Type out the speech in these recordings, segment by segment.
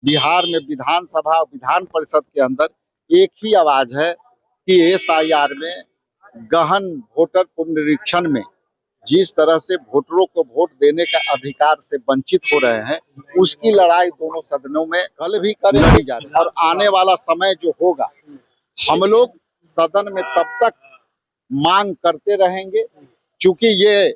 बिहार में विधानसभा और विधान परिषद के अंदर एक ही आवाज है कि एसआईआर में गहन वोटर पुनरीक्षण में जिस तरह से वोटरों को वोट देने का अधिकार से वंचित हो रहे हैं, उसकी लड़ाई दोनों सदनों में कल भी लड़ी जा रही है। और आने वाला समय जो होगा, हम लोग सदन में तब तक मांग करते रहेंगे, क्योंकि ये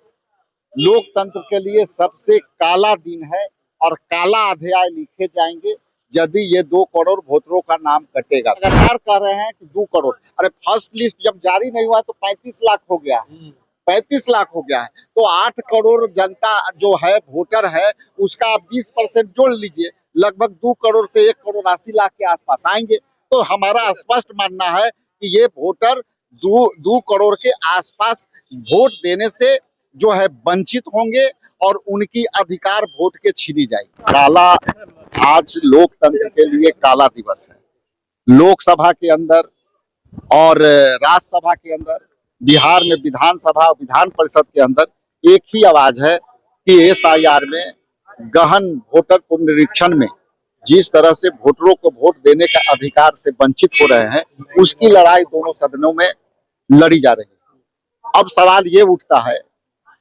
लोकतंत्र के लिए सबसे काला दिन है और काला अध्याय लिखे जाएंगे यदि ये 2 करोड़ वोटरों का नाम कटेगा। लगातार कह रहे हैं कि 2 करोड़, अरे फर्स्ट लिस्ट जब जारी नहीं हुआ तो 35 लाख हो गया है, 35 लाख हो गया है, तो 8 करोड़ जनता जो है वोटर है, उसका आप 20% जोड़ लीजिए, लगभग 2 करोड़ से 1 करोड़ 80 लाख के आसपास आएंगे। तो हमारा स्पष्ट मानना है कि ये वोटर 2 करोड़ के आसपास वोट देने से जो है वंचित होंगे और उनकी अधिकार वोट के छीनी जाएगी। काला, आज लोकतंत्र के लिए काला दिवस है। लोकसभा के अंदर और राज्यसभा के अंदर, बिहार में विधानसभा और विधान परिषद के अंदर एक ही आवाज है कि एसआईआर में गहन वोटर पुनरीक्षण में जिस तरह से वोटरों को वोट देने का अधिकार से वंचित हो रहे हैं, उसकी लड़ाई दोनों सदनों में लड़ी जा रही है। अब सवाल ये उठता है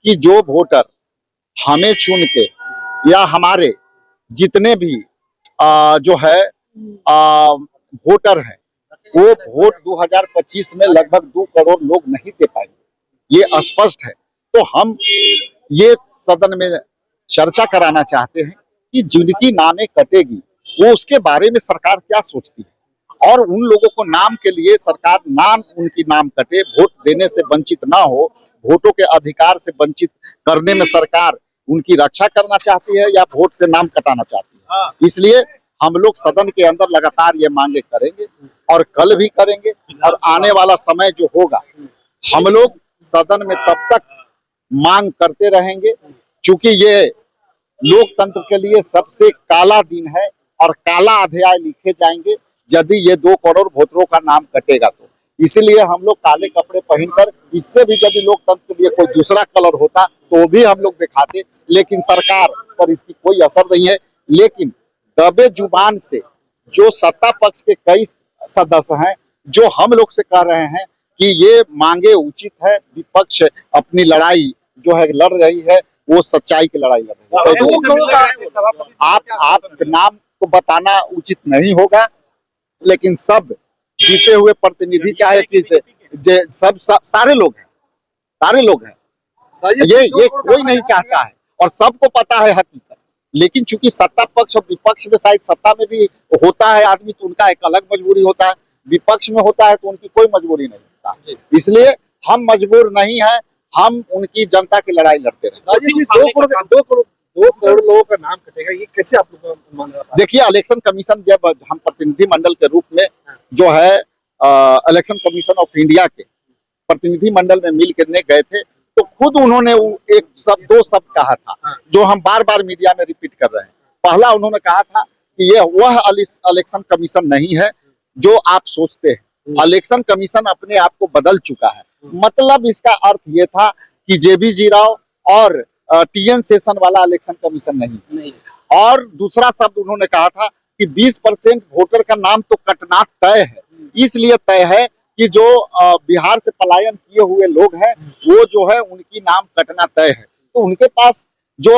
कि जो वोटर हमें चुन के या हमारे जितने भी जो है वोटर हैं, वो वोट 2025 में लगभग 2 करोड़ लोग नहीं दे पाएंगे, ये स्पष्ट है। तो हम ये सदन में चर्चा कराना चाहते हैं कि जिनकी नामें कटेगी वो उसके बारे में सरकार क्या सोचती है, और उन लोगों को नाम के लिए सरकार उनकी नाम कटे, वोट देने से वंचित ना हो, वोटों के अधिकार से वंचित करने में सरकार उनकी रक्षा करना चाहती है या वोट से नाम कटाना चाहती है। इसलिए हम लोग सदन के अंदर लगातार ये मांगे करेंगे और कल भी करेंगे, और आने वाला समय जो होगा, हम लोग सदन में तब तक मांग करते रहेंगे, क्योंकि ये लोकतंत्र के लिए सबसे काला दिन है और काला अध्याय लिखे जाएंगे यदि ये 2 करोड़ वोटरों का नाम कटेगा। तो इसीलिए हम लोग काले कपड़े पहनकर, इससे भी यदि लोकतंत्र के लिए कोई दूसरा कलर होता तो भी हम लोग दिखाते, लेकिन सरकार पर इसकी कोई असर नहीं है। लेकिन दबे जुबान से जो सत्ता पक्ष के कई सदस्य हैं, जो हम लोग से कह रहे हैं कि ये मांगे उचित है, विपक्ष अपनी लड़ाई जो है लड़ रही है, वो सच्चाई की लड़ाई लड़ रही है। आप नाम को बताना उचित नहीं होगा, लेकिन सब जीते हुए प्रतिनिधि, चाहे किस सब सारे लोग हैं, ये कोई नहीं चाहता है और सबको पता है हकीकत। लेकिन चूंकि सत्ता पक्ष और विपक्ष में, शायद सत्ता में भी होता है आदमी तो उनका एक अलग मजबूरी होता है, विपक्ष में होता है तो उनकी कोई मजबूरी नहीं होता, इसलिए हम मजबूर नहीं है, हम उनकी जनता की लड़ाई लड़ते रहे। 2 करोड़ लोगों का नाम कटेगा, ये कैसे आप लोग मान रहे हैं? देखिए, इलेक्शन कमीशन, जब हम प्रतिनिधि मंडल के रूप में जो है इलेक्शन कमीशन ऑफ इंडिया के प्रतिनिधि मंडल में मिल करने गए थे, तो खुद उन्होंने एक शब्द 2 शब्द कहा था जो हम बार बार मीडिया में रिपीट कर रहे हैं। पहला उन्होंने कहा था कि ये वह इलेक्शन कमीशन नहीं है जो आप सोचते हैं, इलेक्शन कमीशन अपने आप को बदल चुका है। मतलब इसका अर्थ ये था कि जेबी राव और टीएन सेशन वाला इलेक्शन कमीशन नहीं। और दूसरा शब्द उन्होंने कहा था कि 20% वोटर का नाम तो कटना तय है, इसलिए तय है कि जो बिहार से पलायन किए हुए लोग हैं, वो जो है उनकी नाम कटना तय है। तो उनके पास जो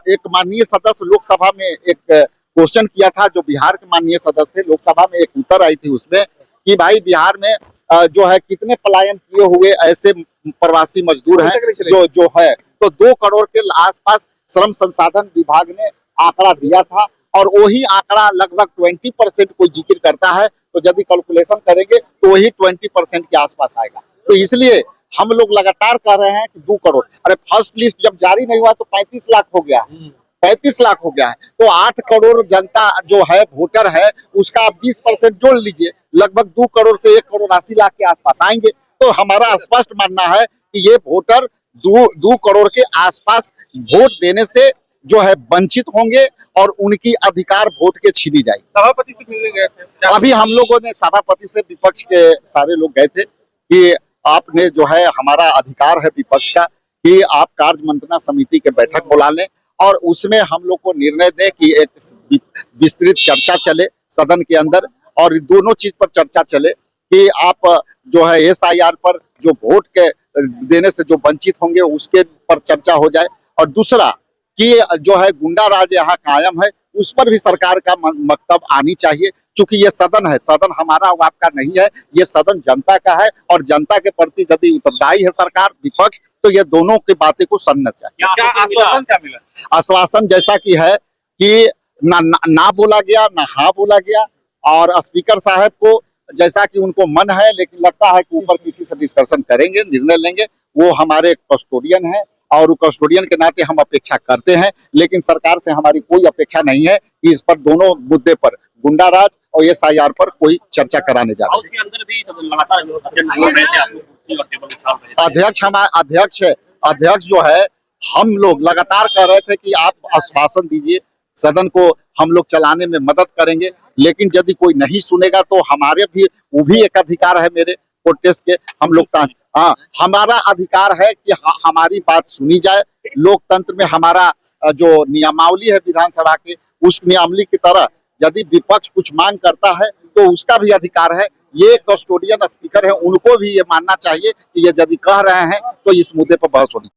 एक माननीय सदस्य लोकसभा में एक क्वेश्चन किया था, जो बिहार के माननीय सदस्य थे, लोकसभा में एक उत्तर आई थी उसमें कि भाई बिहार में जो है कितने पलायन किए हुए ऐसे प्रवासी मजदूर हैं जो है, तो 2 करोड़ के आसपास श्रम संसाधन विभाग ने आंकड़ा दिया था, और वही आंकड़ा लगभग 20% कोई जिक्र करता है, तो यदि कैलकुलेशन करेंगे तो वही 20% के आसपास आएगा। तो इसलिए हम लोग लगातार कह रहे हैं कि 2 करोड़, अरे फर्स्ट लिस्ट जब जारी नहीं हुआ तो 35 लाख हो गया है, 35 लाख हो गया है, तो 8 करोड़ जनता जो है वोटर है, उसका आप 20% जोड़ लीजिए, लगभग 2 करोड़ से 1 करोड़ 80 लाख के आसपास आएंगे। तो हमारा स्पष्ट मानना है कि ये वोटर 2 करोड़ के आसपास वोट देने से जो है वंचित होंगे और उनकी अधिकार वोट के छीनी जाएगी। सभापति से मिलने गए थे? अभी हम लोगों ने सभापति से, विपक्ष के सारे लोग गए थे कि आपने जो है, हमारा अधिकार है विपक्ष का कि आप कार्य मंत्रणा समिति के बैठक बुला लें और उसमें हम लोग को निर्णय दें कि एक विस्तृत चर्चा चले सदन के अंदर, और दोनों चीज पर चर्चा चले कि आप जो है एसआईआर पर जो वोट के देने से जो वंचित होंगे उसके पर चर्चा हो जाए, और दूसरा कि जो है गुंडा राज यहाँ कायम है उस पर भी सरकार का मक्तब आनी चाहिए। चूंकि ये सदन है, सदन हमारा आपका नहीं है, ये सदन जनता का है, और जनता के प्रति यदि उत्तरदायी है सरकार विपक्ष, तो ये दोनों की बातें को सुनना चाहिए। क्या आश्वासन क्या मिला? आश्वासन जैसा कि है कि ना बोला गया, ना हाँ बोला गया, और स्पीकर साहब को जैसा कि उनको मन है, लेकिन लगता है कि ऊपर किसी से डिस्कशन करेंगे, निर्णय लेंगे। वो हमारे कस्टोडियन है और कस्टोडियन के नाते हम अपेक्षा करते हैं, लेकिन सरकार से हमारी कोई अपेक्षा नहीं है कि इस पर दोनों मुद्दे पर गुंडा राज और एसआईआर पर कोई चर्चा कराने जा रहे हैं। उसके अंदर भी लगातार अध्यक्ष जो है, हम लोग लगातार कह रहे थे कि आप आश्वासन दीजिए, सदन को हम लोग चलाने में मदद करेंगे, लेकिन यदि कोई नहीं सुनेगा तो हमारे भी वो भी एक अधिकार है मेरे प्रोटेस्ट के। हम लोग हमारा अधिकार है कि हमारी बात सुनी जाए। लोकतंत्र में हमारा जो नियमावली है विधानसभा के, उस नियमावली की तरह यदि विपक्ष कुछ मांग करता है तो उसका भी अधिकार है। ये कस्टोडियन स्पीकर है, उनको भी ये मानना चाहिए कि ये यदि कह रहे हैं तो इस मुद्दे पर बहस होनी।